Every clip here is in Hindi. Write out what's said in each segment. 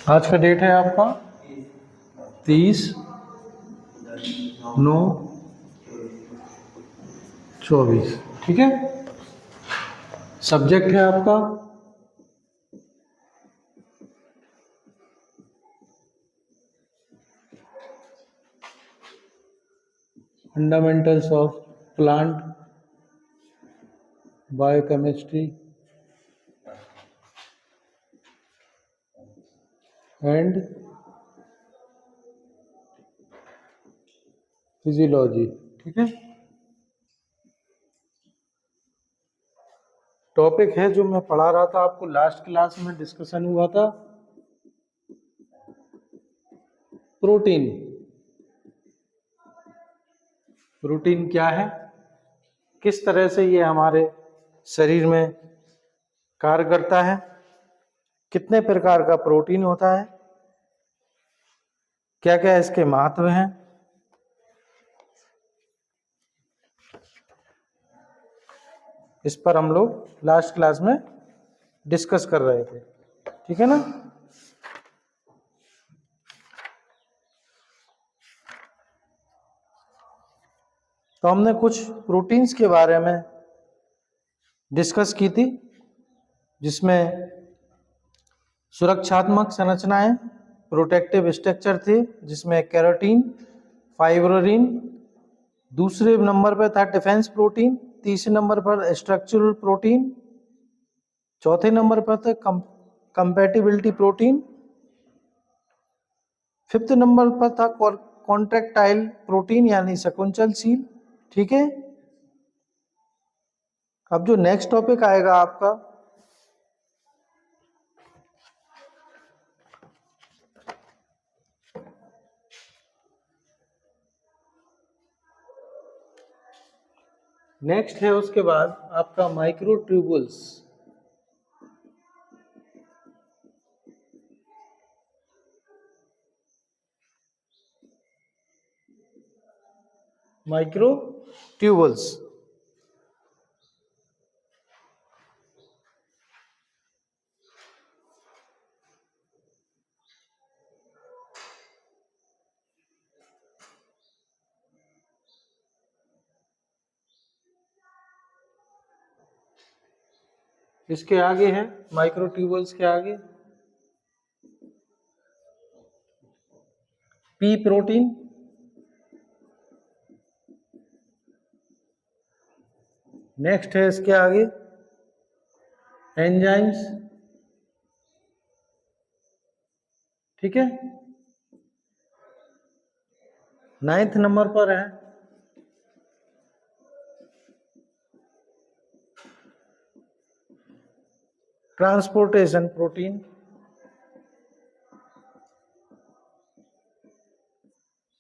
आज का डेट है आपका 30/9/24, ठीक है। सब्जेक्ट है आपका fundamentals of plant biochemistry and physiology, ठीक है। टॉपिक है जो मैं पढ़ा रहा था आपको, लास्ट क्लास में डिस्कशन हुआ था, प्रोटीन। प्रोटीन क्या है, किस तरह से ये हमारे शरीर में कार्य करता है, कितने प्रकार का प्रोटीन होता है, क्या क्या इसके महत्व हैं, इस पर हम लोग लास्ट क्लास में डिस्कस कर रहे थे, ठीक है ना। तो हमने कुछ प्रोटीन्स के बारे में डिस्कस की थी, जिसमें सुरक्षात्मक संरचनाएं, प्रोटेक्टिव स्ट्रक्चर थे, जिसमें कैरोटीन, फाइब्रोइन, दूसरे नंबर पर था डिफेंस प्रोटीन, तीसरे नंबर पर स्ट्रक्चरल प्रोटीन, चौथे नंबर पर था कंपैटिबिलिटी प्रोटीन, फिफ्थ नंबर पर था कॉन्ट्रैक्टाइल प्रोटीन यानी संकुचनशील, ठीक है। अब जो नेक्स्ट टॉपिक आएगा आपका नेक्स्ट है उसके बाद आपका माइक्रोट्यूबुल्स। माइक्रोट्यूबुल्स इसके आगे है, माइक्रोट्यूबुल्स के आगे पी प्रोटीन, नेक्स्ट है इसके आगे एंजाइम्स, ठीक है। 9th नंबर पर है ट्रांसपोर्टेशन प्रोटीन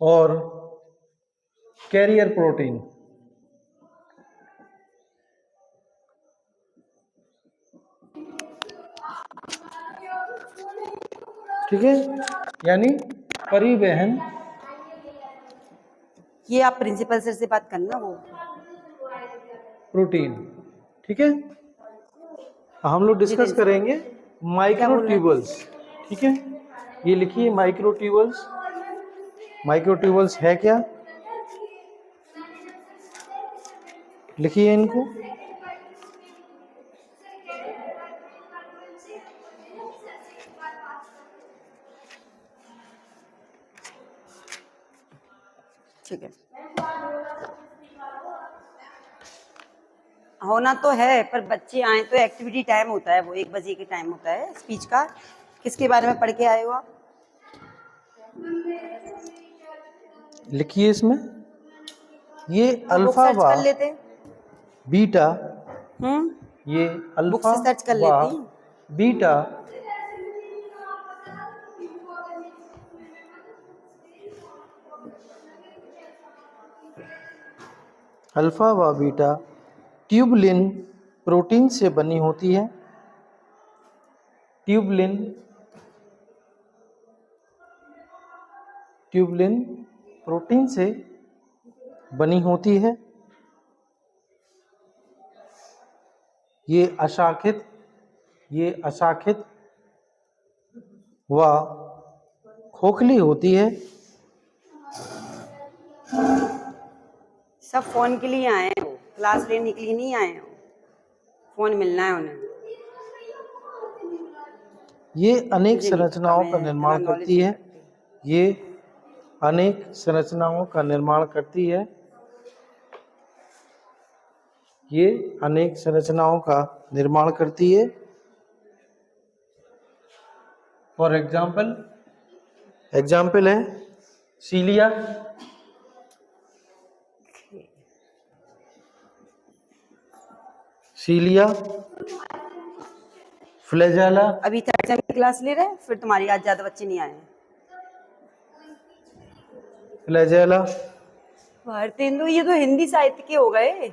और कैरियर प्रोटीन, ठीक है, यानी परिवहन। ये आप प्रिंसिपल सर से बात करना, वो प्रोटीन, ठीक है। हम लोग डिस्कस करेंगे माइक्रोट्यूबुल्स, ठीक है। ये लिखिए माइक्रोट्यूबुल्स। माइक्रोट्यूबुल्स है क्या, लिखिए इनको। ठीक है, होना तो है, पर बच्चे आए तो एक्टिविटी टाइम होता है, वो 1 बजे के टाइम होता है स्पीच का। किसके बारे में पढ़ के आए हो आप? लिखिए इसमें, ये अल्फा सर्च व कर लेते हैं। बीटा, ये बुक अल्फा से सर्च कर व लेते हैं। बीटा अल्फा व बीटा ट्यूबलिन प्रोटीन से बनी होती है। ट्यूबलिन प्रोटीन से बनी होती है। ये अशाखित व खोखली होती है। सब फोन के लिए आए हो, क्लास लेने के लिए नहीं आए हो, फोन मिलना है उन्हें। ये अनेक मुझे नहीं पता, संरचनाओं का मैं निर्माण इतना करती knowledge है। नहीं रखती। ये अनेक संरचनाओं का निर्माण करती है। ये अनेक संरचनाओं का निर्माण करती है। फॉर एग्जाम्पल है सीलिया, फ्लैजेला। अभी थर्ड सेम की क्लास ले रहे हैं, फिर तुम्हारी आज ज्यादा बच्चे नहीं आए हैं। फ्लैजेला, भारतेंदु, ये तो हिंदी साहित्य के हो गए।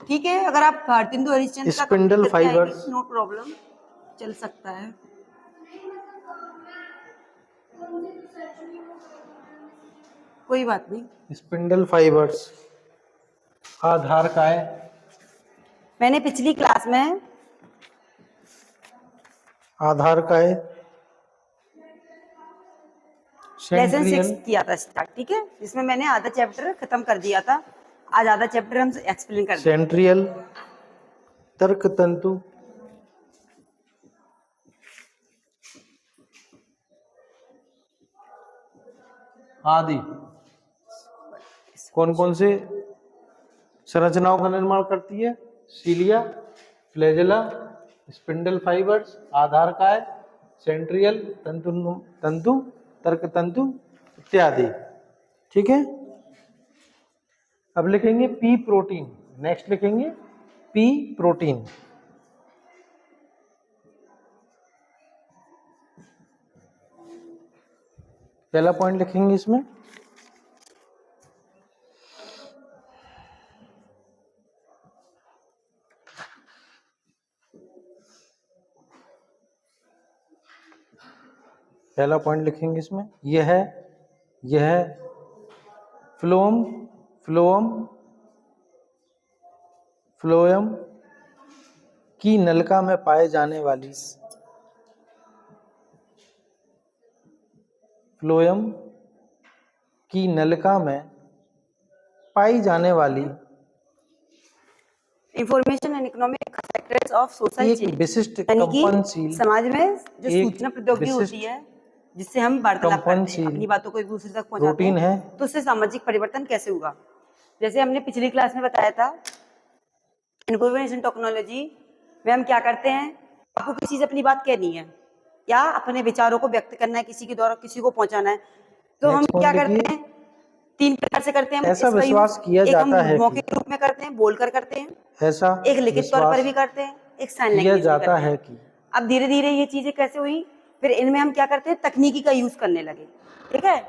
ठीक है, अगर आप भारतेंदु हरिश्चंद्र का स्पिंडल कंप्लीट करके फाइबर्स। आएंगे, नो प्रॉब्लम, चल सकता है। कोई बात नहीं। स्पिंडल फाइबर्स आधार काय। मैंने पिछली क्लास में आधार काय लेसन 6 सेंट्रियल किया था स्टार्ट, ठीक है, जिसमें मैंने आधा चैप्टर खत्म कर दिया था। आज आधा चैप्टर हम एक्सप्लेन कर देंगे। सेंट्रियल तर्क तंतु, आदि कौन कौन से संरचनाओं का निर्माण करती है? सीलिया, फ्लैजेला, स्पिंडल फाइबर्स, आधार काय, सेंट्रियल तंतु, तर्क तंतु इत्यादि। ठीक है, अब लिखेंगे पी प्रोटीन। नेक्स्ट लिखेंगे पी प्रोटीन। पहला पॉइंट लिखेंगे इसमें यह फ्लोएम की नलिका में पाए जाने वाली information and economic factors of social एक चेंज, विशिष्ट यानी कि कंपनशील समाज में जो एक सूचना प्रौद्योगिकी विशिष्ट होती है, जिससे हम वार्तालाप करते हैं, कंपनशील अपनी बातों को एक दूसरे तक पहुंचाते प्रोटीन है। हैं, तो उससे सामाजिक परिवर्तन कैसे होगा। जैसे हमने पिछली क्लास में बताया था, इंफॉर्मेशन टेक्नोलॉजी में हम क्या करते हैं, आपको किसी से अपनी बात कहनी है या अपने विचारों को व्यक्त करना है, किसी के द्वारा किसी को पहुंचाना है, तो हम Next point क्या लिखिए। करते हैं, 3 प्रकार से करते हैं। ऐसा इसका विश्वास use किया एक हम जाता है मौके कि के रूप में करते हैं, बोलकर करते हैं, ऐसा एक लिखित तौर पर भी करते हैं, एक साइन किया लैंग्वेज में जाता करते है हैं। कि अब धीरे धीरे ये चीजें कैसे हुई, फिर इनमें हम क्या करते हैं, तकनीकी का यूज करने लगे। ठीक है,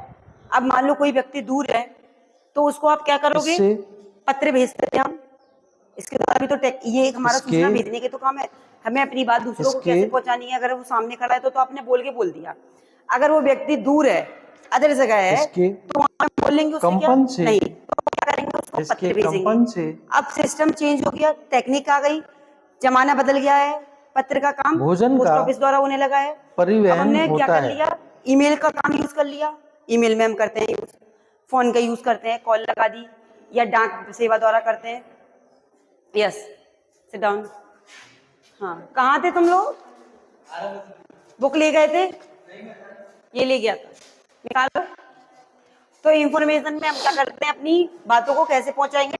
अब मान लो कोई व्यक्ति दूर है, तो उसको आप क्या करोगे, इससे पत्र भेजते हैं हम। इसके द्वारा भी तो ये एक हमारा इसके सूचना भेजने के तो काम है, हमें अपनी बात दूसरों को इसके कैसे पहुंचानी है। अगर वो सामने खड़ा है तो आपने बोल के बोल दिया। अगर वो व्यक्ति दूर है, अदर जगह है, इसके तो वहां बोल लेंगे उससे क्या कंपन से नहीं, तो क्या करेंगे, उसको इसके पत्र भेजेंगे। कंपन से अब सिस्टम चेंज हो गया, टेक्निक आ गई, जमाना बदल गया है, पत्र का काम भोजन पोस्ट का ऑफिस द्वारा होने लगा है। अब परिवहन हमने क्या होता कर है। लिया, ईमेल का काम यूज कर लिया। ईमेल में हम करते हैं यूज, फोन का यूज करते हैं, कॉल लगा दी, या डाक सेवा द्वारा करते हैं। Yes, sit down. हाँ, कहाँ थे तुम लोग? बुक ले गए थे, ये ले गया था, निकालो। तो इंफॉर्मेशन में हम क्या करते हैं, अपनी बातों को कैसे पहुंचाएंगे।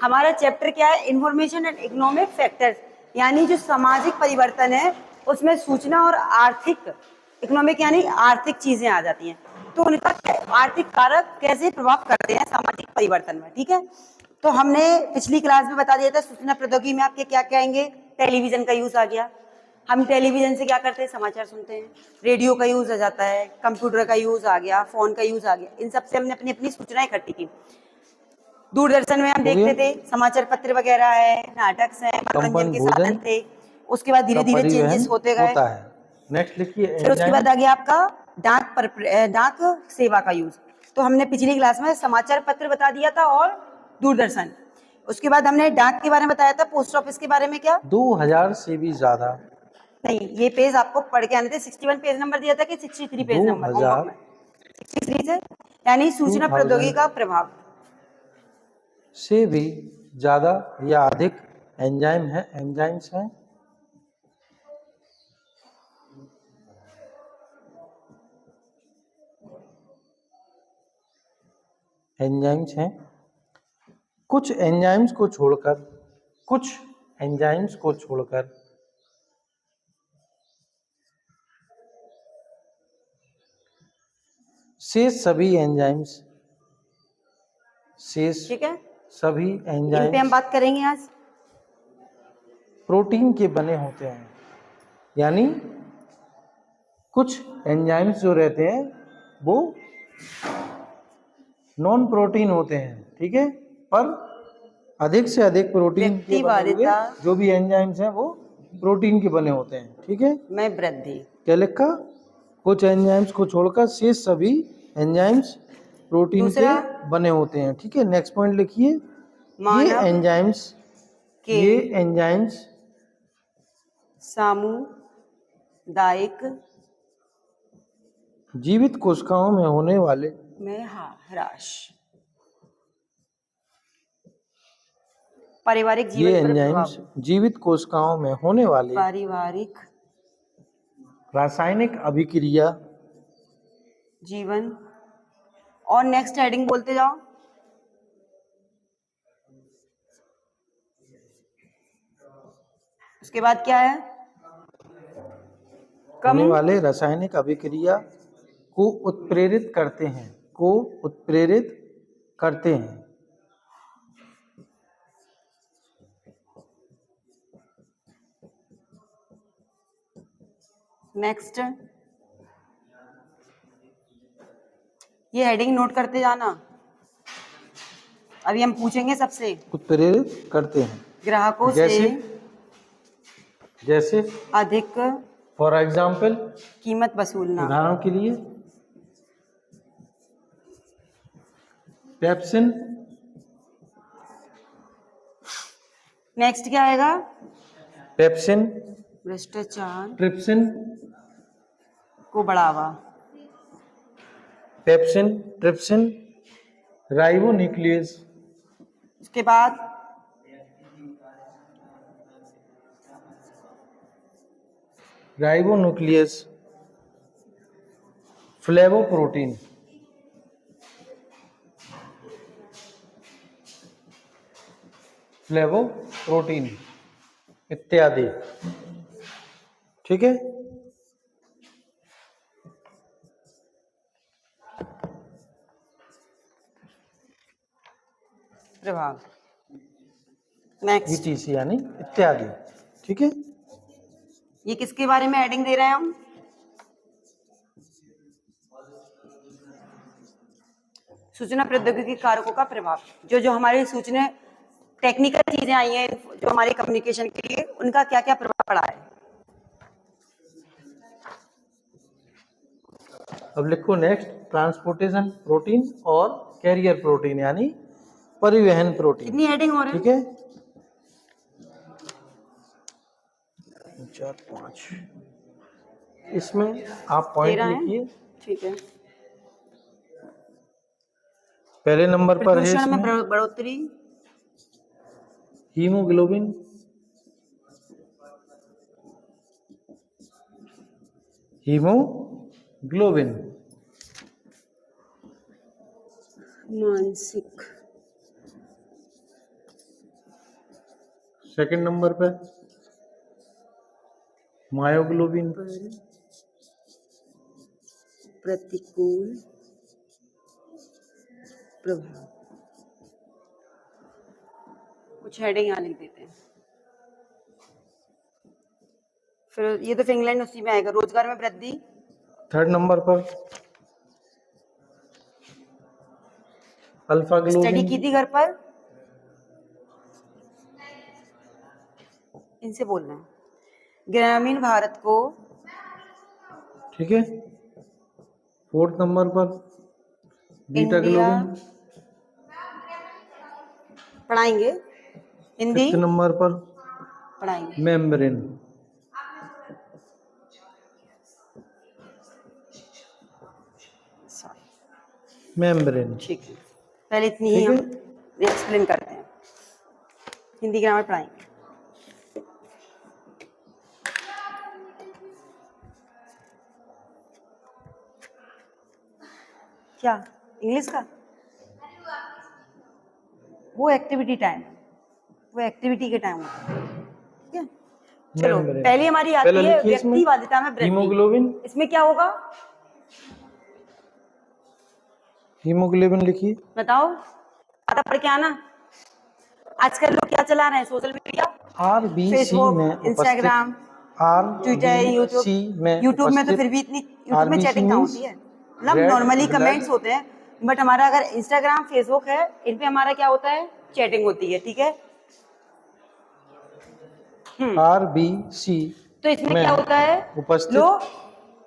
हमारा चैप्टर क्या है, इंफॉर्मेशन एंड इकोनॉमिक फैक्टर्स, यानी जो सामाजिक परिवर्तन है उसमें सूचना और आर्थिक, इकोनॉमिक यानी आर्थिक चीजें आ जाती हैं, तो उनका आर्थिक कारक कैसे प्रभाव करते हैं सामाजिक परिवर्तन में। ठीक है, तो हमने पिछली क्लास में बता दिया था, सूचना प्रौद्योगिकी में आपके क्या कहेंगे, टेलीविजन का यूज आ गया। हम टेलीविजन से क्या करते हैं, समाचार सुनते हैं, रेडियो का यूज आ जाता है, कंप्यूटर का यूज आ गया, फोन का यूज आ गया, इन सब से हमने अपनी अपनी सूचनाएं इकट्ठी की। दूरदर्शन में हम हो गया? देखते थे समाचार पत्र वगैरह है, नाटक है, मनोरंजन कंपन के भोजन साधन थे। उसके बाद का धीरे धीरे परिवहन चेंजेस होते गए। होता है। नेक्स्ट लिखिए फिर उसके बाद एंजाइम। आ गया आपका डाक सेवा का यूज। तो हमने पिछली क्लास में समाचार पत्र बता दिया था और दूरदर्शन। उसके बाद हमने डाक के बारे में बताया था, पोस्ट ऑफिस के बारे में क्या 2000 से भी ज्यादा। नहीं, ये पेज आपको पढ़ के आने थे। 61 पेज नंबर दिया था कि 63 पेज नंबर होमवर्क 2000 में? 63 से, यानी सूचना प्रौद्योगिकी का प्रभाव। से भी ज्यादा या अधिक एंजाइम है, एंजाइम्स हैं। एंजाइम्स हैं। कुछ एंजाइम्स को छोड़कर, कुछ एंजाइम्स को छोड़कर शेष सभी एंजाइम्स, शेष ठीक है, सभी इन पे हम एंजाइम्स बात करेंगे आज। प्रोटीन के बने होते हैं। यानी कुछ एंजाइम्स जो रहते हैं वो नॉन प्रोटीन होते हैं, ठीक है, पर अधिक से अधिक प्रोटीन के बने हुए व्यक्तिवादिता जो भी एंजाइम्स हैं वो प्रोटीन के बने होते हैं, ठीक है। में वृद्धि। क्या लिखा? कुछ एंजाइम्स को छोड़कर शेष सभी एंजाइम्स प्रोटीन के दूसरा, बने होते हैं, ठीक है। नेक्स्ट पॉइंट लिखिए। ये मानव एंजाइम्स के ये एंजाइम्स सामुदायिक जीवित कोशिकाओं में होने वाले में ह्रास, पारिवारिक ये जीवन पर एंजाइम्स प्रभाव, जीवित कोशिकाओं में होने वाले पारिवारिक रासायनिक अभिक्रिया जीवन। और नेक्स्ट हेडिंग बोलते जाओ। उसके बाद क्या है? होने कम वाले रासायनिक अभिक्रिया को उत्प्रेरित करते हैं, को उत्प्रेरित करते हैं। नेक्स्ट, ये हेडिंग नोट करते जाना। अभी हम पूछेंगे सबसे। उत्प्रेरित करते हैं ग्राहकों जैसे से जैसे अधिक फॉर एग्जाम्पल, कीमत वसूलना। उदाहरण के लिए पेप्सिन। नेक्स्ट क्या आएगा? पेप्सिन, भ्रष्टाचार ट्रिप्सिन, को बढ़ावा। पेप्सिन, ट्रिप्सिन, राइबोन्यूक्लियस, उसके बाद राइबोन्यूक्लियस, फ्लेवोप्रोटीन, फ्लेवोप्रोटीन इत्यादि, ठीक है। प्रभाव। नेक्स्ट, ईटीसी यानी इत्यादि, ठीक है। ये किसके बारे में हेडिंग दे रहे हैं हम? सूचना प्रौद्योगिकी कारकों का प्रभाव। जो जो हमारी सूचना टेक्निकल चीजें आई हैं जो हमारे कम्युनिकेशन के लिए, उनका क्या क्या प्रभाव पड़ा है। अब लिखो नेक्स्ट, ट्रांसपोर्टेशन प्रोटीन और कैरियर प्रोटीन यानी परिवहन प्रोटीन। कितनी हेडिंग हो रही है? ठीक है, 4 5। इसमें आप पॉइंट 13 है, लिखिए। ठीक है। पहले नंबर पर है प्रदूषण में इसमें बढ़ोतरी, हीमोग्लोबिन, हीमोग्लोबिन। मानसिक, सेकंड नंबर पे मायोग्लोबिन, प्रतिकूल प्रभाव। कुछ हेडिंग यहाँ लिख देते हैं। फिर ये तो फिनलैंड उसी में आएगा। रोजगार में वृद्धि, 3rd नंबर पर अल्फा स्टडी ग्लोबिन। की थी घर पर, इनसे बोलना है। ग्रामीण भारत को, ठीक है। 4th नंबर पर बीटा इंडिया ग्लोबिन। पढ़ाएंगे, हिंदी 5th नंबर पर पढ़ाएंगे। मेम्ब्रेन। मेम्ब्रेन, ठीक है, पहले इतनी ही ठीक हम है। एक्सप्लेन करते हैं, हिंदी ग्रामर पढ़ाएंगे। क्या इंग्लिश का? वो एक्टिविटी टाइम, वो एक्टिविटी के टाइम होता है, ठीक है। चलो मेम्ब्रेन। पहली हमारी आती पहला है लिखिए इसमें, व्यक्तिवादिता में वृद्धि। हीमोग्लोबिन। इसमें क्या होगा हीमोग्लोबिन लिखिए। बताओ, आता पढ़ के आना। आजकल लोग क्या चला रहे हैं? सोशल मीडिया, RBC फेसबुक, में उपस्थित, इंस्टाग्राम, ट्विटर, यूट्यूब। RBC में यूट्यूब में तो उपस्थित। फिर भी इतनी, यूट्यूब में RBC चैटिंग कहाँ means होती है? मतलब red नॉर्मली blood कमेंट्स होते हैं, बट हमारा अगर इंस्टाग्राम, फेसबुक है, इन पे हमारा क्या होता है? चैटिंग होती है, ठीक है। RBC तो इसमें में क्या होता है? उपस्थित। लो,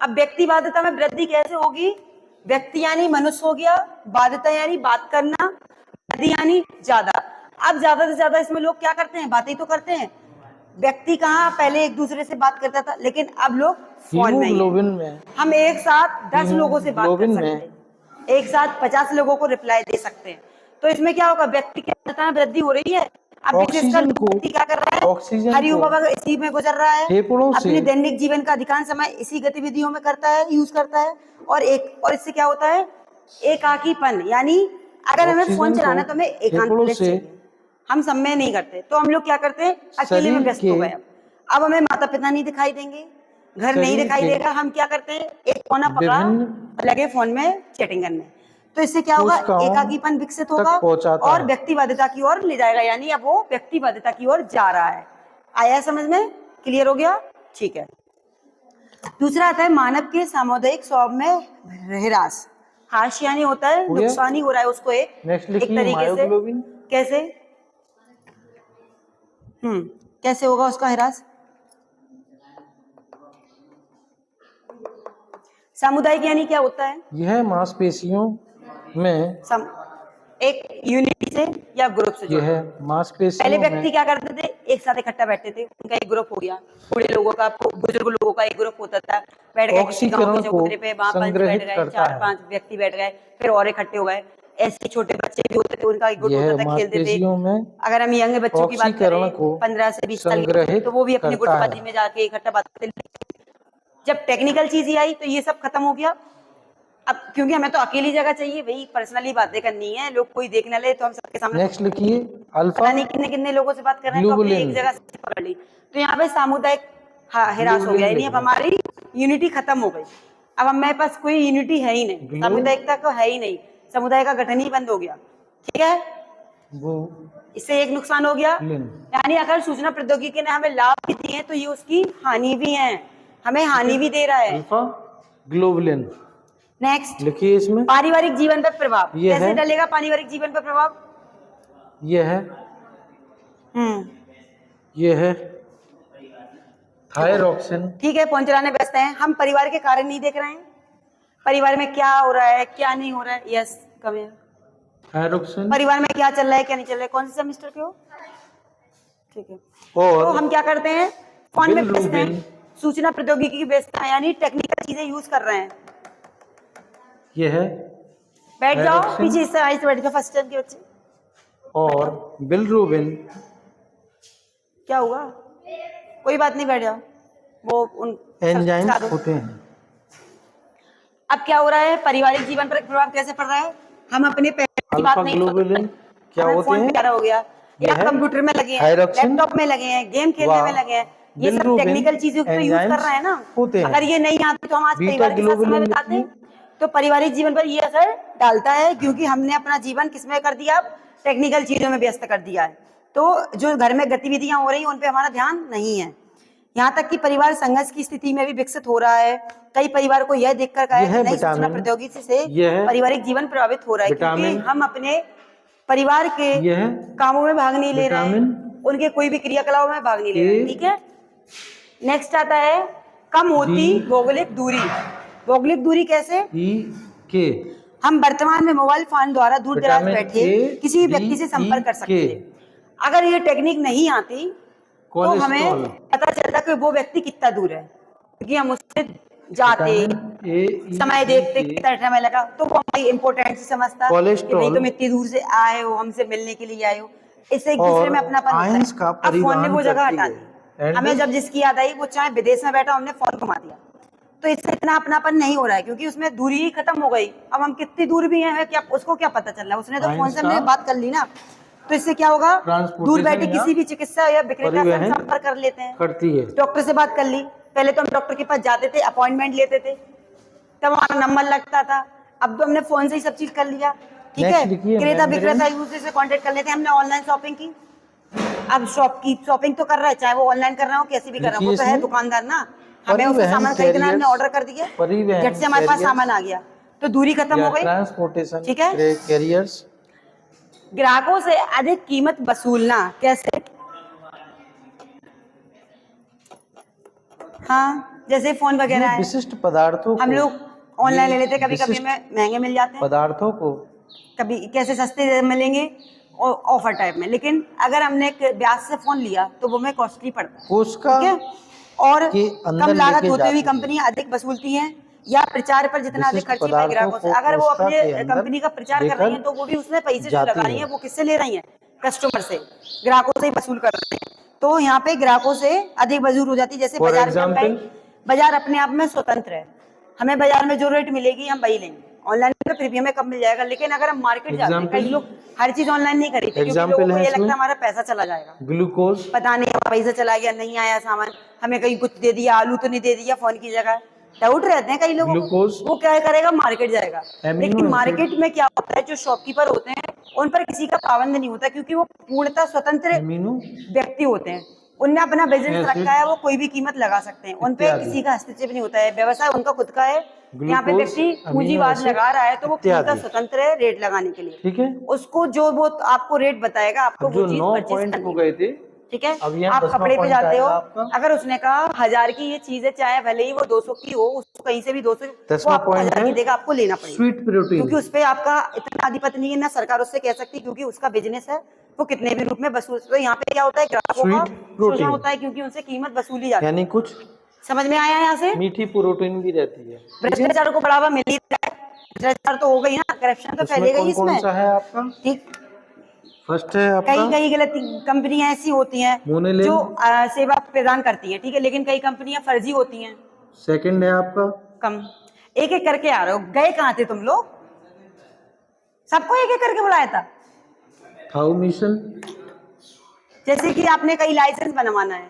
अब व्यक्तिवादिता में वृद्धि कैसे होगी? व्यक्ति यानी मनुष्य हो गया, वादिता यानी बात करना, वृद्धि यानी ज्यादा। अब ज्यादा से ज्यादा इसमें लोग क्या करते हैं? बातें तो करते हैं। व्यक्ति कहाँ पहले एक दूसरे से बात करता था, लेकिन अब लोग फोन में ही हीमोग्लोबिन हैं। में, हम एक साथ 10 लोगों से बात कर हीमोग्लोबिन सकते में हैं, एक साथ 50 लोगों को रिप्लाई दे सकते हैं। तो इसमें क्या होगा? व्यक्ति की क्षमता में वृद्धि हो रही है। अब विशेषकर ऑक्सीजन को, व्यक्ति क्या कर रहा है? ऑक्सीजन हरि को उपभोग इसी में गुजर रहा है, फेफड़ों से, अपने दैनिक जीवन का अधिकांश समय इसी गतिविधियों में करता है, यूज करता है। और इससे क्या होता है? एकाकीपन, यानी अगर हमें फोन ऑक्सीजन चलाना को है तो हमें एकांत फेफड़ों प्लेस से चाहिए, हम सब में नहीं करते, तो हम लोग क्या करते हैं? अकेले में शरीर व्यस्त के, हो गए। अब हमें माता पिता नहीं दिखाई देंगे, घर नहीं शरीर दिखाई के देगा, हम क्या करते हैं? एक कोना पकड़ा, विभिन्न लगे फोन में चैटिंग करने। तो इससे क्या होगा? कोशिकाओं एकाकीपन विकसित तक होगा पहुंचाता और है। व्यक्तिवादिता की ओर ले जाएगा, यानी अब वो व्यक्तिवादिता की ओर जा रहा है। आया है समझ में? क्लियर हो गया? ठीक है। दूसरा आता है मानव के सामुदायिक स्वभाव में ह्रास। हाश यानी होता है हो गया? नुकसान ही हो रहा है उसको नेक्स्ट एक लिखिए तरीके से। मायोग्लोबिन। कैसे? कैसे होगा उसका ह्रास? सामुदायिक यानी क्या होता है? यह मांसपेशियों में, एक यूनिटी से या ग्रुप से जुड़ा। यह पहले मांसपेशियों व्यक्ति में क्या करते थे? एक साथ इकट्ठा बैठते थे, उनका एक ग्रुप हो गया, बूढ़े लोगों का, बुजुर्ग लोगों का एक ग्रुप होता था, बैठ गए किसी गांव के ऑक्सीकरण को चबूतरे पे, वहां 5 बैठ संग्रहित गए, करता 4-5 है। व्यक्ति बैठ गए, फिर और इकट्ठे हो गए। ऐसे छोटे बच्चे भी होते थे, उनका एक गुट यह होता था, खेलते थे। मांसपेशियों में अगर हम यंग बच्चों की बात ऑक्सीकरण करें को 15 से 20 साल के, संग्रहित तो वो भी अपनी करता गुटबाजी है। में जाके इकट्ठा बात करते थे। जब टेक्निकल चीज ही आई तो ये सब खत्म हो गया। अब क्योंकि हमें तो अकेली जगह चाहिए भाई, पर्सनली बातें करनी है, लोग कोई देख ना ले, तो हम सबके सामने नेक्स्ट लिखिए अल्फा पता नहीं कितने कितने लोगों से बात कर रहे हैं, तो अपनी ग्लोबुलिन। एक जगह से पकड़ ली। तो यहाँ पे सामुदायिक हिरास हो गया, यानी अब हमारी यूनिटी खत्म हो गई। अब हमारे पास कोई यूनिटी है ही नहीं, सामुदायिकता तो है ही नहीं, समुदाय का गठन ही बंद हो गया, ठीक है। इससे एक नुकसान हो गया, यानी अगर सूचना प्रौद्योगिकी ने हमें लाभ भी दिए हैं तो ये उसकी हानि भी है, हमें हानि भी दे रहा है। अल्फा ग्लोबुलिन नेक्स्ट लिखिए इसमें। पारिवारिक जीवन पर प्रभाव, ये कैसे है, डलेगा पारिवारिक जीवन पर प्रभाव? ये है, ये है थायरॉक्सिन। ठीक है, फोन चलाने व्यस्त हैं हम, परिवार के कारण नहीं देख रहे हैं, परिवार में क्या हो रहा है क्या नहीं हो रहा है। यस कम है, थायरॉक्सिन परिवार में क्या चल रहा है क्या नहीं चल रहा है। कौन से सेमेस्टर के हो? ठीक है। और तो हम क्या करते हैं? फोन में व्यस्त हैं, बिलरुबिन। सूचना प्रौद्योगिकी की व्यस्त है, यानी टेक्निकल चीजें यूज कर रहे हैं। ये है बैठ जाओ थायरॉक्सिन पीछे, इस साइड से बैठ जाओ, फर्स्ट टर्म के बच्चे। और बिलरुबिन। क्या हुआ? कोई बात नहीं, बैठ जाओ। वो उन एंजाइम्स होते हैं। अब क्या हो रहा है? पारिवारिक जीवन पर प्रभाव कैसे पड़ रहा है? हम अपने पेरेंट्स की बात अल्फा नहीं ग्लोबुलिन क्या हमें होते फोन हैं? प्यारा हो गया, या यह कंप्यूटर में लगे हैं, थायरॉक्सिन लैपटॉप में लगे हैं, गेम खेलने में लगे हैं, ये सब बिलरुबिन टेक्निकल चीजों को यूज कर रहे हैं ना। होते हैं। अगर ये नहीं आते तो हम आज बीटा परिवार के साथ समय ग्लोबुलिन बिताते हैं। लिखिए। तो पारिवारिक जीवन पर ये असर डालता है, क्योंकि हमने अपना जीवन किसमें कर दिया? टेक्निकल चीजों में व्यस्त कर दिया है। तो जो घर में गतिविधियां हो रही हैं उन पे हमारा ध्यान नहीं है। यहाँ तक कि परिवार संघर्ष की स्थिति में भी विकसित हो रहा है। कई परिवार को यह देखकर कहा है यह कि नई सूचना विटामिन, प्रौद्योगिकी से यह पारिवारिक जीवन प्रभावित हो रहा है, क्योंकि विटामिन, हम अपने परिवार के यह कामों में भाग नहीं ले रहे हैं, विटामिन उनके कोई भी क्रियाकलापों में भाग नहीं ले रहे हैं। ए, ठीक है, नेक्स्ट आता है कम होती डी, भौगोलिक दूरी। भौगोलिक दूरी कैसे? ई के। हम वर्तमान में मोबाइल फोन द्वारा दूर दराज विटामिन बैठे ए, किसी भी डी, व्यक्ति से संपर्क कर सकते के। थे। अगर ये टेक्निक नहीं आती तो हमें कोलेस्ट्रॉल, पता चलता कि वो व्यक्ति कितना दूर है, क्योंकि हम उससे जाते विटामिन ए, ई, समय देखते के। कितना समय लगा तो वो हमारी इम्पोर्टेंट समझता कि कोलेस्ट्रॉल, भाई तुम इतनी दूर से आए हो, हमसे मिलने के लिए आए हो। इससे एक और दूसरे में अपनापन होता आयंस है। का अब फोन ने वो परिवहन जगह करती हटा है। दी, And- हमें जब जिसकी याद आई वो चाहे विदेश में बैठा, हमने फोन घुमा दिया, तो इससे इतना अपनापन नहीं हो रहा है, क्योंकि उसमें दूरी ही खत्म हो गई। अब हम कितनी दूर भी हैं, क्या उसको क्या पता चल रहा है, उसने तो फोन से हमने बात कर ली ना। तो इससे क्या होगा, दूर बैठे किसी भी चिकित्सा या विक्रेता से हम संपर्क कर लेते हैं, करती है। डॉक्टर से बात कर ली। पहले तो हम डॉक्टर के पास जाते थे, अपॉइंटमेंट लेते थे, तब वहां नंबर लगता था। अब तो हमने फोन से ही सब चीज कर लिया। ठीक है, क्रेता विक्रेता एक दूसरे से कांटेक्ट कर लेते हैं। हमने ऑनलाइन शॉपिंग की, अब शॉपिंग तो कर रहा है, चाहे वो ऑनलाइन कर रहा हो कैसे भी कर रहा हो, वो तो है दुकानदार ना। हमें उसका सामान खरीदना है, हमने ऑर्डर कर दिया, झट से हमारे पास सामान आ गया, तो दूरी खत्म हो गई। ट्रांसपोर्टेशन, ठीक है, कैरियर्स। ग्राहकों से अधिक कीमत वसूलना कैसे? हाँ, जैसे फोन वगैरह है, विशिष्ट पदार्थों हम लोग ऑनलाइन ले लेते हैं, कभी कभी विशिष्ट हमें महंगे मिल जाते हैं, पदार्थों को कभी कैसे सस्ते मिलेंगे और ऑफर टाइप में। लेकिन अगर हमने एक ब्याज से फोन लिया तो वो हमें कॉस्टली पड़ता है। कोशिका ठीक है, और के अंदर कम लागत लेके होते हुए जाती है। कंपनियां अधिक वसूलती हैं, या प्रचार पर जितना अधिक विशिष्ट खर्ची पाए पदार्थों ग्राहकों से। को अगर वो कोशिका अपने के अंदर कंपनी का प्रचार कर रही हैं तो वो भी उसमें पैसे जो जाती लगा रही है। हैं वो किससे ले रही हैं? कस्टमर से, ग्राहकों से ही वसूल कर रहे हैं। तो यहाँ पे ग्राहकों से अधिक वसूल हो जाती है। जैसे For बाजार में example, बाजार अपने आप में स्वतंत्र है, हमें बाजार में जो रेट मिलेगी हम वही लेंगे। ऑनलाइन में फिर भी हमें कम मिल जाएगा, लेकिन अगर हम मार्केट जाते हैं, कई लोग हर चीज ऑनलाइन नहीं खरीदते, क्योंकि लोगों को ये लगता है हमारा पैसा चला जाएगा, ग्लूकोज, पता नहीं हमारा पैसा चला गया, नहीं आया सामान, हमें कहीं कुछ दे दिया, आलू तो नहीं दे दिया फोन की जगह, डाउट रहते हैं कई लोगों को। वो क्या करेगा, मार्केट जाएगा। लेकिन मार्केट में क्या होता है, जो शॉपकीपर होते हैं उन पर किसी का पाबंद नहीं होता, क्योंकि वो पूर्णतः स्वतंत्र व्यक्ति होते हैं। उनने अपना बिजनेस रखा है, वो कोई भी कीमत लगा सकते हैं, उन पे किसी का हस्तक्षेप नहीं होता है, व्यवसाय उनका खुद का है। यहाँ पे व्यक्ति पूंजीवाद लगा रहा है तो वो पूरा स्वतंत्र है रेट लगाने के लिए। ठीक है, उसको जो वो आपको रेट बताएगा, आपको वो चीज परचेज करनी है। थे। ठीक है, आप कपड़े पे जाते हो, अगर उसने कहा 1000 की ये चीज है, चाहे भले ही वो 200 की हो, उसको कहीं से भी 200 वो आपको 1000 की देगा, आपको लेना पड़ेगा। स्वीट प्रोटीन, क्योंकि उस पे आपका इतना आधिपत्य नहीं है, ना सरकार उससे कह सकती, क्योंकि उसका बिजनेस है, वो कितने भी रूप में वसूल। तो यहाँ पे क्या होता है, ग्राहकों का शोषण होता है, क्योंकि उनसे कीमत वसूली जाती है। यानी कुछ समझ में आया यहाँ से? मीठी प्रोटीन भी रहती है। भ्रष्टाचार को बढ़ावा मिल ही रहा है, भ्रष्टाचार तो हो गई ना, करप्शन तो फैलेगा ही इसमें। कौन सा है आपका? ठीक, फर्स्ट है आपका। कई गलत कंपनियां ऐसी होती हैं जो सेवा प्रदान करती हैं, ठीक है, लेकिन कई कंपनियां फर्जी होती हैं। सेकंड है आपका कम। एक एक करके आ रहे हो, गए कहाँ थे तुम लोग? सबको एक एक करके बुलाया था। थाउ मिशन, जैसे कि आपने कई लाइसेंस बनवाना है,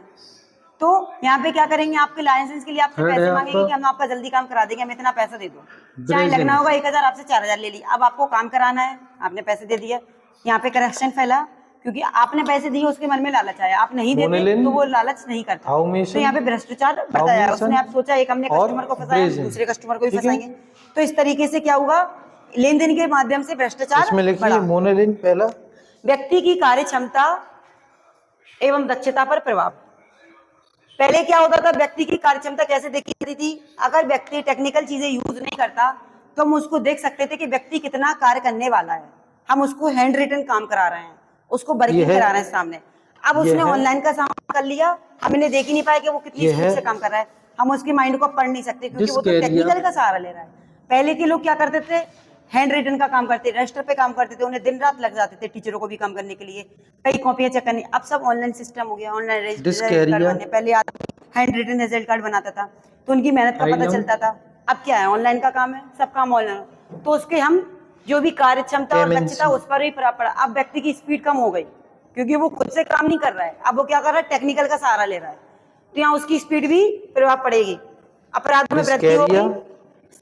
तो यहाँ पे क्या करेंगे, आपके लाइसेंस के लिए आपसे पैसे मांगेंगे कि हम आपका जल्दी काम करा देंगे, हमें इतना पैसा दे दो। चाहे लगना होगा 1000, आपसे 4000 ले लिया। अब आपको काम कराना है, आपने पैसे दे दिए, यहाँ पे करप्शन फैला, क्योंकि आपने पैसे दिए, उसके मन में लालच आया, आप नहीं देते तो वो लालच नहीं करता, तो यहाँ पे भ्रष्टाचार बताया उसने। आप सोचा एक हमने कस्टमर को फंसाया, दूसरे कस्टमर को भी फंसाएंगे, तो इस तरीके से क्या होगा, लेन देन के माध्यम से भ्रष्टाचार बढ़ा। मोनेलिन पहला, व्यक्ति की कार्य क्षमता एवं दक्षता पर प्रभाव। पहले क्या होता था, व्यक्ति की कार्य क्षमता कैसे देखी जाती थी? अगर व्यक्ति टेक्निकल चीजें यूज नहीं करता तो हम उसको देख सकते थे कि व्यक्ति कितना कार्य करने वाला है। हम उसको हैंड रिटन काम करा रहे हैं, उसको वर्किंग करा रहे हैं सामने। अब उसने ऑनलाइन का सामान कर लिया, हमने देख ही नहीं पाया कि वो कितनी स्पीड से काम कर रहा है, हम उसकी माइंड को पढ़ नहीं सकते, क्योंकि वो तो टेक्निकल का सहारा ले रहा है। पहले के लोग क्या करते थे, हैंड रिटन का काम करते, रजिस्टर पे काम करते थे, उन्हें दिन रात लग जाते थे, टीचरों को भी काम करने के लिए, कई कॉपियां चेक करनी। अब सब ऑनलाइन सिस्टम हो गया, ऑनलाइन रजिस्टर। पहले आदमी हैंड रिटन रिजल्ट कार्ड बनाता था, तो उनकी मेहनत का पता चलता था। अब क्या है, ऑनलाइन का काम है, सब काम ऑनलाइन, तो उसके हम जो भी कार्य क्षमता और दक्षता उस पर ही प्रभाव पड़ा। अब व्यक्ति की स्पीड कम हो गई, क्योंकि वो खुद से काम नहीं कर रहा है, अब वो क्या कर रहा है, टेक्निकल का सहारा ले रहा है, तो यहाँ उसकी स्पीड भी प्रभाव पड़ेगी। अपराध में वृद्धि होगी,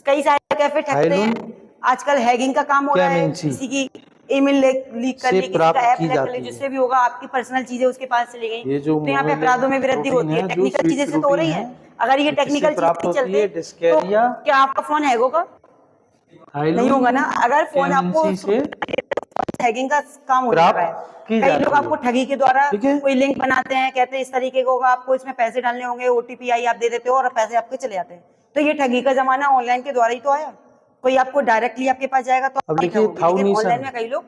कई सारे कैफे ठगते हैं, आजकल हैगिंग का काम हो रहा है, किसी की ईमेल लीक कर से ली, किसी प्राप्त का ऐप की हैक कर जाती ली, है। जिससे भी होगा आपकी पर्सनल चीजें उसके पास चली गई, ये जो तो यहाँ पे मोनोलिंक अपराधों में वृद्धि प्रोटीन होती है। है, जो टेक्निकल चीजें स्वीट से तो हो रही प्रोटीन है। है, अगर ये ये किससे टेक्निकल चीज प्राप्त नहीं होती चलते है? तो डिस्केरिया क्या आपका फोन हैक होगा? नहीं होगा ना। अगर फोन आपको कैमेंसी से हैकिंग का काम होने लगा है, प्राप्त की कई लोग जाती आपको है। ठगी के द्वारा ठीक है। कोई लिंक बनाते हैं, कहते हैं इस तरीके का होगा, आपको इसमें पैसे डालने होंगे, ओटीपी आई आप दे देते हो और पैसे आपके चले जाते हैं। तो ये ठगी का जमाना ऑनलाइन के द्वारा ही तो आया। कोई आपको डायरेक्टली आपके पास जाएगा तो अब आप नहीं लिखिए ठगोगे, लेकिन थाउनीसन, ऑनलाइन में कई लोग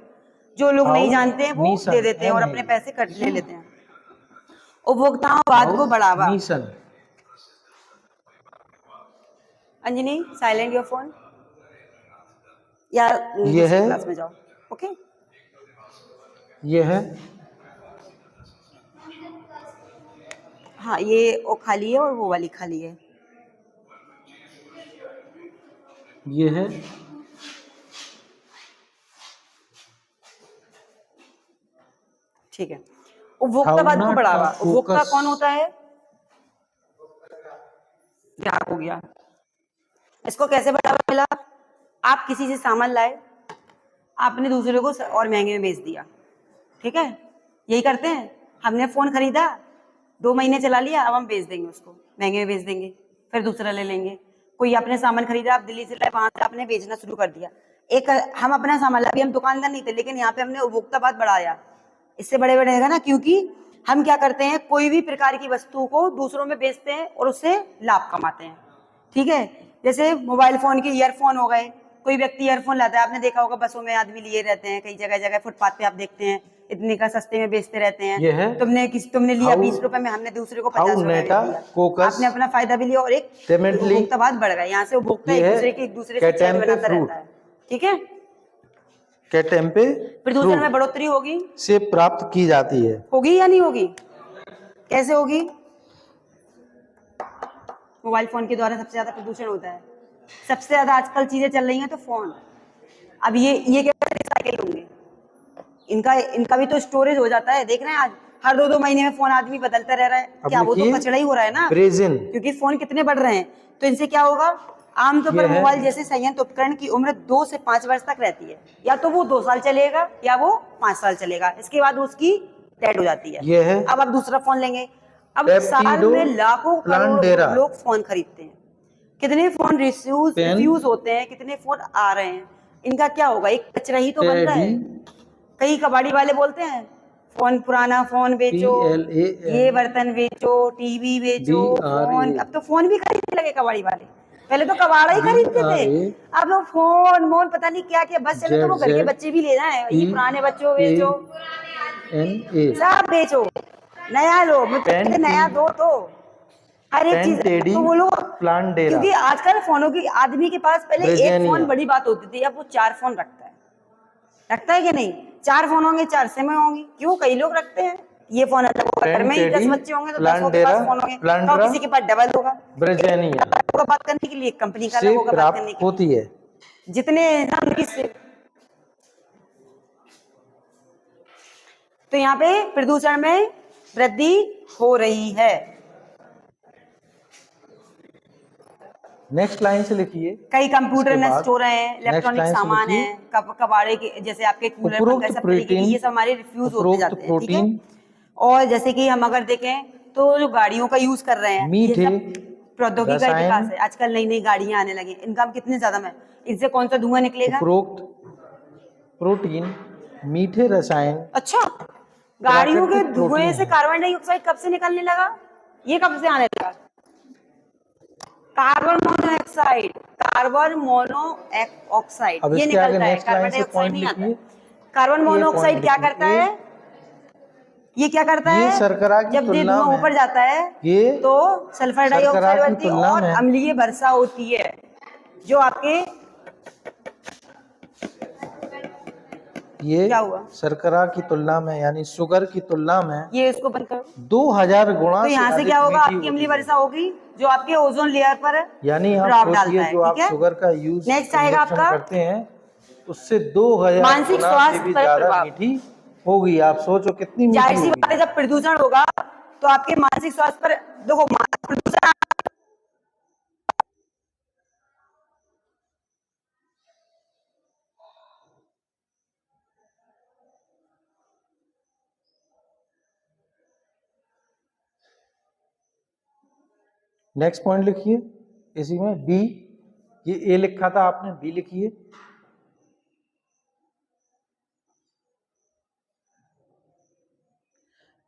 जो लोग नहीं जानते हैं वो थाउनीसन, दे देते हैं और अपने NIE, पैसे कट ले लेते हैं। उपभोक्तावाद को बढ़ावा। थाउनीसन, अंजनी साइलेंट योर फोन या ये दूसरी है, क्लास में जाओ। ओके, ये है, हाँ ये वो खाली है और वो वाली खाली है। ये है, ठीक है। उपभोक्तावाद को थाउना बढ़ावा। का उपभोक्ता फोकस। कौन होता है? ग्राहक हो गया। इसको कैसे बढ़ावा मिला? आप किसी से सामान लाए, आपने दूसरे को और महंगे में बेच दिया, ठीक है, यही करते हैं। हमने फोन खरीदा, 2 महीने चला लिया, अब हम बेच देंगे, उसको महंगे में बेच देंगे, फिर दूसरा ले लेंगे। कोई आपने सामान खरीदा, आप दिल्ली से लाए, वहां से आपने बेचना शुरू कर दिया। एक हम अपना सामान लाए, अभी हम दुकानदार नहीं थे, लेकिन यहाँ पे हमने उपभोक्तावाद बढ़ाया। इससे बड़े बढ़ेगा ना, क्योंकि हम क्या करते हैं, कोई भी प्रकार की वस्तु को दूसरों में बेचते हैं और उससे लाभ कमाते हैं, ठीक है। जैसे मोबाइल फोन के ईयरफोन हो गए, कोई व्यक्ति ईयरफोन लाता है, आपने देखा होगा बसों में आदमी लिए रहते हैं, कई जगह जगह फुटपाथ पे आप देखते हैं, इतने का सस्ते में बेचते रहते हैं। ये है, तुमने लिया हाउ- 20 रुपए में, हमने दूसरे को 50 रुपए में हाउनेटा दिया, कोकस आपने अपना फायदा भी लिया और एक टेमेंटली, उपभोक्तावाद बढ़ गया। यहाँ से उपभोक्ता ये एक है, दूसरे की एक दूसरे से चैट कैटेम्पे बनाता फ्रूट, रहता है, ठीक है। कैटेम्पे प्रदूषण में फ्रूट बढ़ोतरी होगी, से प्राप्त की जाती है। होगी या नहीं होगी? कैसे होगी? मोबाइल फोन के द्वारा सबसे ज्यादा प्रदूषण होता है। सबसे ज्यादा आजकल चीजें चल रही हैं तो फोन। अब ये क्या रिसाइकिल होंगे, इनका भी तो स्टोरेज हो जाता है। देख रहे हैं आज हर 2-2 महीने में फोन आदमी बदलता रह रहा है, अब क्या वो तो लिखिए कचरा ही हो रहा है ना, ब्रेजिन, क्योंकि फोन कितने बढ़ रहे हैं। तो इनसे क्या होगा, आमतौर पर ये है, मोबाइल जैसे संयंत्र उपकरण की उम्र 2 से 5 वर्ष तक रहती है। या तो वो 2 साल चलेगा या वो 5 साल चलेगा, इसके बाद उसकी डेड हो जाती है। ये है, अब आप दूसरा फोन लेंगे। अब साल पेप्टिडो में लाखों प्लांडेरा, करोड़ों लोग फोन खरीदते हैं, कितने फोन रिफ्यूज होते हैं, कितने फोन आ रहे हैं। इनका क्या होगा, एक कचरा ही तो बन रहा है। कई कबाड़ी वाले बोलते हैं फोन, पुराना फोन बेचो, ये बर्तन बेचो, टीवी बेचो, फोन। अब तो फोन भी खरीदने लगे कबाड़ी वाले, पहले तो कबाड़ा ही खरीदते थे, अब लोग फोन मोन पता नहीं क्या क्या, बस चले तो वो घर के बच्चे भी ले जाए, ये पुराने बच्चों बेचो, सब बेचो, नया लो, मुझे नया दो, तो हर एक चीज तो वो लोग, क्योंकि आजकल फोनों की, आदमी के पास पहले एक फोन बड़ी बात होती थी, अब वो 4 फोन रखता है कि नहीं? 4 फोन होंगे, 4 सिम होंगी, क्यों? कई लोग रखते हैं। ये फोन अलग होगा, घर में ही 10 बच्चे होंगे तो 10 के पास फोन होंगे, तो किसी के पास डबल होगा। बात करने के लिए एक कंपनी का अलग होगा, बात करने होती है। जितने तो यहाँ पे प्रदूषण में वृद्धि हो रही है। नेक्स्ट लाइन से लिखिए। कई कंप्यूटर नष्ट हो रहे हैं, इलेक्ट्रॉनिक सामान है, कबाड़े के, जैसे आपके कूलर पंखा, सब तरीके की, ये सब हमारे रिफ्यूज होते जाते हैं, ठीक है। और जैसे कि हम अगर देखें तो जो गाड़ियों का यूज कर रहे हैं, ये सब प्रौद्योगिकी का विकास है। आजकल नई नई गाड़ियां आने लगी, इनका कितने ज्यादा में, इनसे कौन सा धुआं निकलेगा? उपरोक्त प्रोटीन मीठे रसायन। अच्छा, गाड़ियों के धुएं से कार्बन डाइऑक्साइड कब से निकलने लगा? ये कब से आने लगा? कार्बन मोनोऑक्साइड, ये निकलता है, कार्बन डाइऑक्साइड नहीं आता। कार्बन मोनोऑक्साइड क्या करता है? ये क्या करता है? जब ये धुआं ऊपर जाता है तो सल्फर डाइऑक्साइड बनती है और अम्लीय वर्षा होती है, जो आपके ये क्या हुआ? शर्करा की तुलना में, यानी शुगर की तुलना में, ये इसको बंद करो, 2000 गुना तो यहाँ से क्या होगा, आपकी अम्लीय वर्षा होगी जो आपके ओजोन लेयर पर यानी प्रभाव डालता है, जो आप ठीक है। शुगर का यूज नेक्स्ट आएगा आपका करते हैं, उससे 2000 मानसिक गुना स्वास्थ्य से भी पर ज्यादा प्रभाव। मीठी होगी। आप सोचो कितनी मीठी जाहिर सी होगी। बात है, जब प्रदूषण होगा तो आपके मानसिक स्वास्थ्य पर, देखो प्रदूषण नेक्स्ट पॉइंट लिखिए इसी में बी, ये ए लिखा था आपने, बी लिखिए।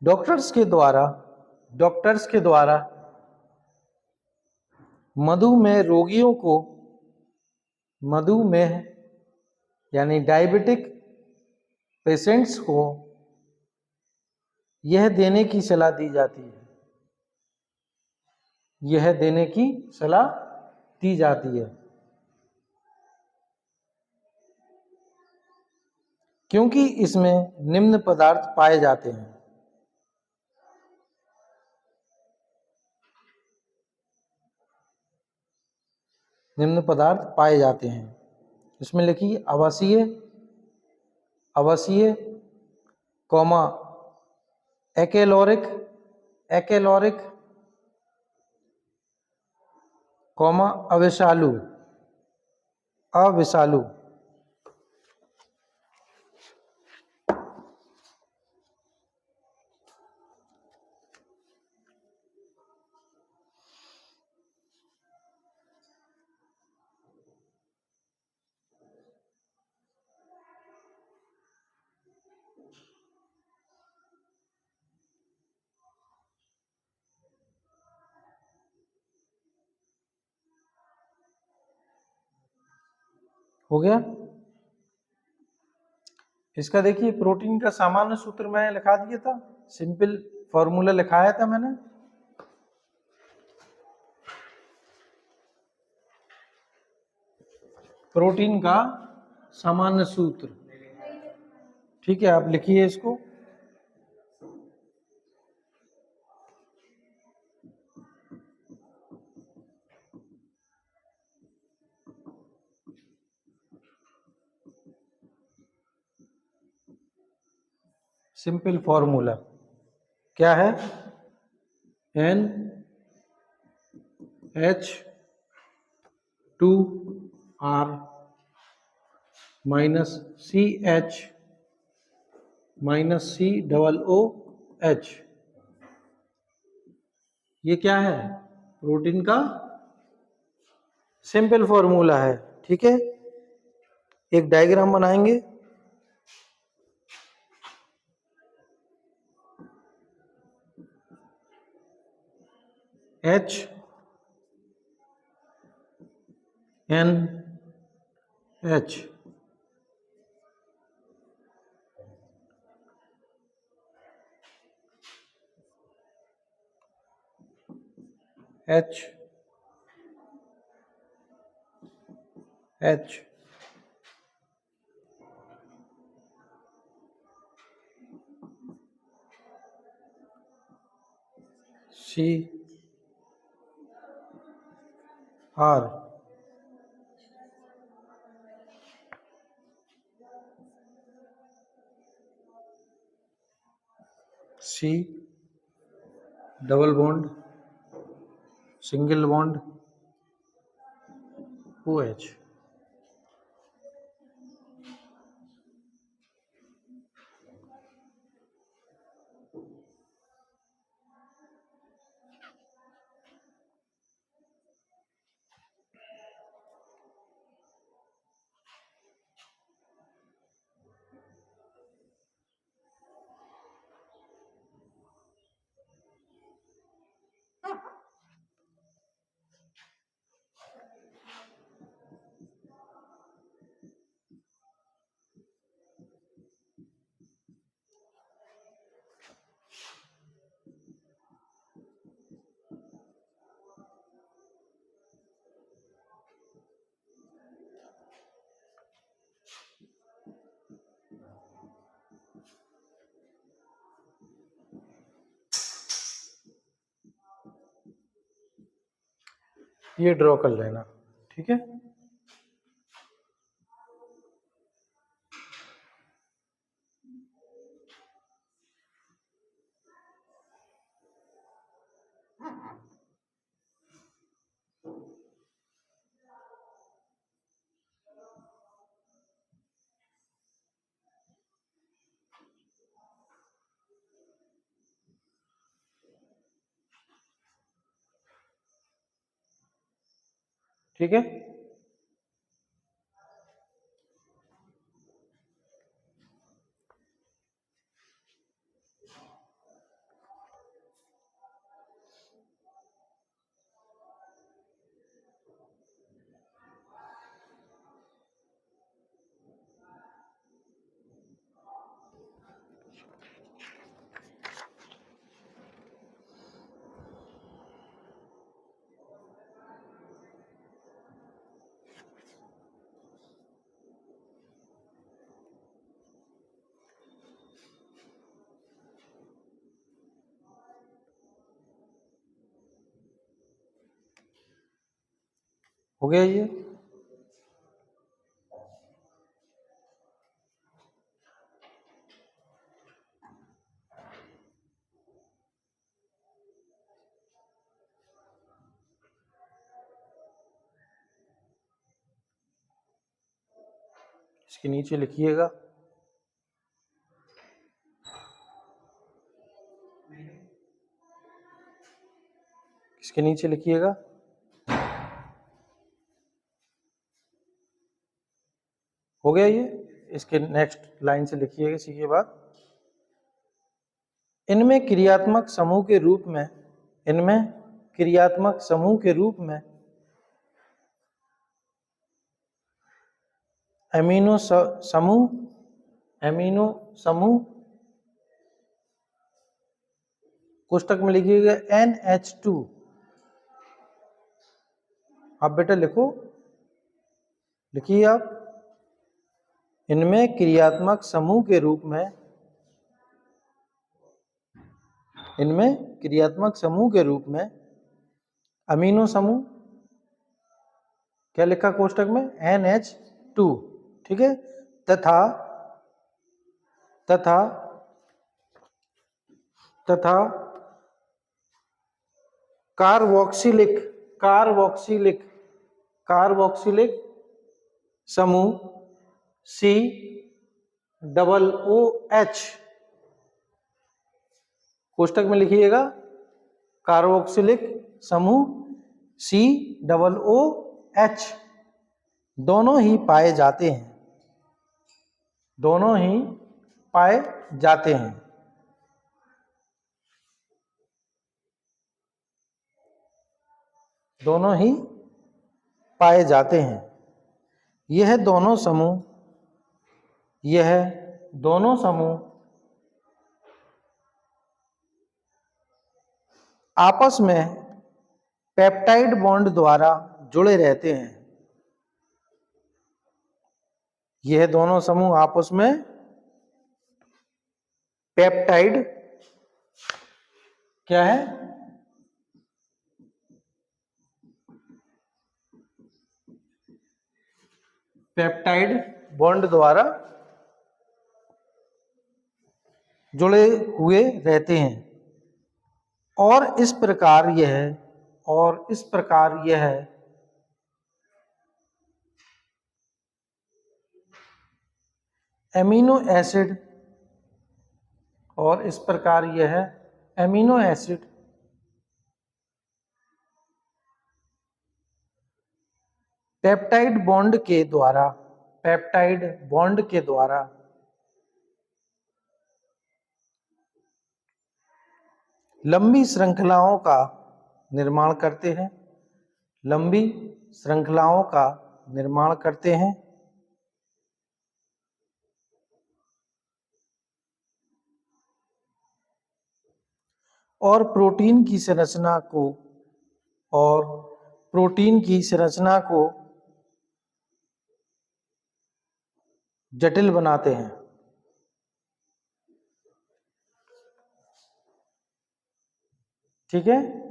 डॉक्टर्स के द्वारा मधुमेह रोगियों को मधुमेह यानी डायबिटिक पेशेंट्स को यह देने की सलाह दी जाती है, यह देने की सलाह दी जाती है क्योंकि इसमें निम्न पदार्थ पाए जाते हैं। निम्न पदार्थ पाए जाते हैं, इसमें लिखिए आवासीय कॉमा एकेलोरिक कॉमा अविषालु हो गया। इसका देखिए प्रोटीन का सामान्य सूत्र मैंने लिखा दिया था, सिंपल फॉर्मूला लिखाया था मैंने। प्रोटीन का सामान्य सूत्र, ठीक है, आप लिखिए इसको। सिंपल फॉर्मूला क्या है? NH2R minus CH minus COOH, ये क्या है? प्रोटीन का सिंपल फॉर्मूला है, ठीक है। एक डायग्राम बनाएंगे। HNH CR C double bond single bond OH। ये ड्रॉ कर लेना, ठीक है। ठीक है। हो गया ये। इसके नीचे लिखिएगा। इसके नीचे लिखिएगा। हो गया ये। इसके नेक्स्ट लाइन से लिखिएगा इसी के बाद। इनमें क्रियात्मक समूह के रूप में, इनमें क्रियात्मक समूह के रूप में एमिनो समूह कोष्टक में लिखिएगा NH2। आप बेटा लिखो, लिखिए आप। इनमें क्रियात्मक समूह के रूप में, इनमें क्रियात्मक समूह के रूप में अमीनो समूह, क्या लिखा कोष्टक में? NH2। ठीक है। तथा तथा तथा कार्बोक्सिलिक समूह COOH। कोष्टक में लिखिएगा कार्बोक्सिलिक समूह COOH दोनों ही पाए जाते हैं, दोनों ही पाए जाते हैं। दोनों ही पाए जाते हैं। यह दोनों समूह आपस में पेप्टाइड बॉन्ड द्वारा जुड़े रहते हैं। यह दोनों समूह आपस में पेप्टाइड, क्या है? पेप्टाइड बॉन्ड द्वारा जुड़े हुए रहते हैं। और इस प्रकार यह एमिनो एसिड पेप्टाइड बॉन्ड के द्वारा लंबी श्रृंखलाओं का निर्माण करते हैं, लंबी श्रृंखलाओं का निर्माण करते हैं। और प्रोटीन की संरचना को जटिल बनाते हैं। ठीक है।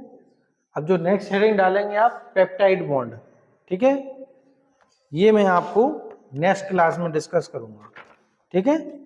अब जो नेक्स्ट हेडिंग डालेंगे आप, पेप्टाइड बॉन्ड। ठीक है। ये मैं आपको नेक्स्ट क्लास में डिस्कस करूंगा। ठीक है।